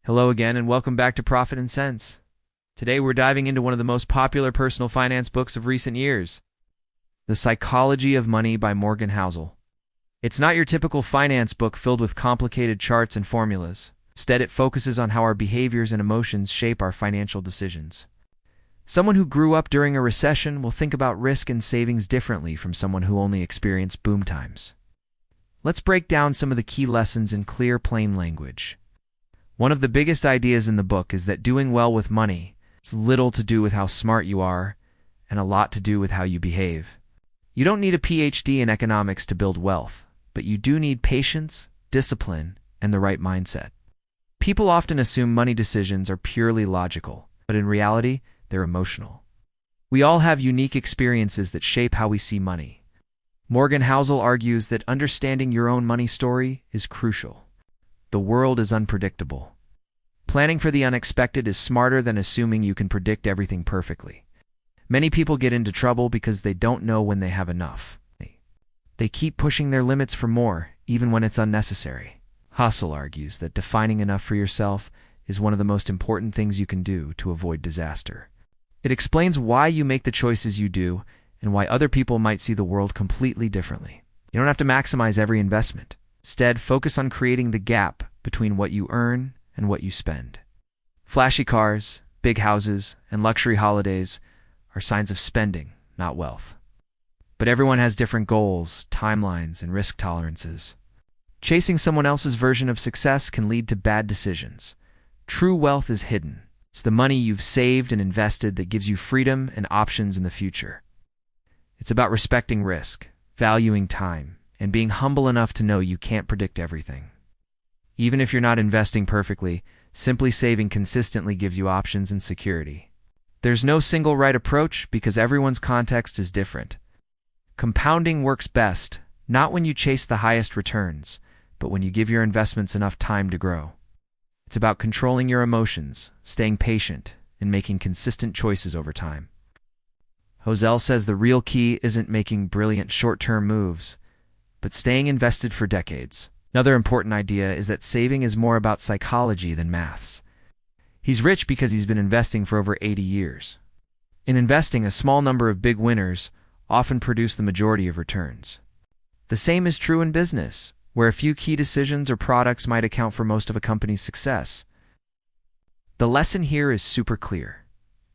Hello again, and welcome back to Profit and Sense. Today we're diving into one of the most popular personal finance books of recent years, The Psychology of Money by Morgan Housel. It's not your typical finance book filled with complicated charts and formulas. Instead, it focuses on how our behaviors and emotions shape our financial decisions. Someone who grew up during a recession will think about risk and savings differently from someone who only experienced boom times. Let's break down some of the key lessons in clear, plain language. One of the biggest ideas in the book is that doing well with money has little to do with how smart you are and a lot to do with how you behave. You don't need a PhD in economics to build wealth, but you do need patience, discipline, and the right mindset. People often assume money decisions are purely logical, but in reality, they're emotional. We all have unique experiences that shape how we see money. Morgan Housel argues that understanding your own money story is crucial. The world is unpredictable. Planning for the unexpected is smarter than assuming you can predict everything perfectly. Many people get into trouble because they don't know when they have enough. They keep pushing their limits for more, even when it's unnecessary. Housel argues that defining enough for yourself is one of the most important things you can do to avoid disaster. It explains why you make the choices you do and why other people might see the world completely differently. You don't have to maximize every investment. Instead, focus on creating the gap between what you earn and what you spend. Flashy cars, big houses, and luxury holidays are signs of spending, not wealth. But everyone has different goals, timelines, and risk tolerances. Chasing someone else's version of success can lead to bad decisions. True wealth is hidden. It's the money you've saved and invested that gives you freedom and options in the future. It's about respecting risk, valuing time, and being humble enough to know you can't predict everything. Even if you're not investing perfectly, simply saving consistently gives you options and security. There's no single right approach because everyone's context is different. Compounding works best, not when you chase the highest returns, but when you give your investments enough time to grow. It's about controlling your emotions, staying patient, and making consistent choices over time. Housel says the real key isn't making brilliant short-term moves, but staying invested for decades. Another important idea is that saving is more about psychology than maths. He's rich because he's been investing for over 80 years. In investing, a small number of big winners often produce the majority of returns. The same is true in business, where a few key decisions or products might account for most of a company's success. The lesson here is super clear.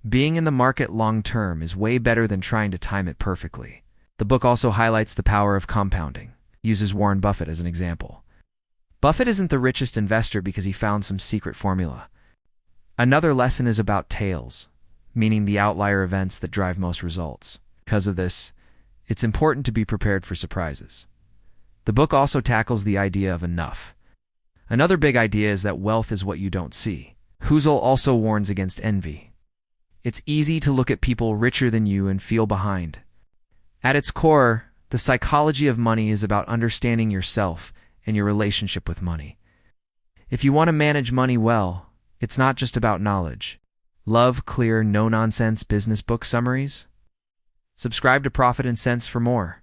Being in the market long-term is way better than trying to time it perfectly. The book also highlights the power of compounding. Uses Warren Buffett as an example. Buffett isn't the richest investor because he found some secret formula. Another lesson is about tails, meaning the outlier events that drive most results. Because of this, it's important to be prepared for surprises. The book also tackles the idea of enough. Another big idea is that wealth is what you don't see. Housel also warns against envy. It's easy to look at people richer than you and feel behind. At its core, the psychology of money is about understanding yourself and your relationship with money. If you want to manage money well, it's not just about knowledge. Love clear, no-nonsense business book summaries? Subscribe to Profit and Sense for more.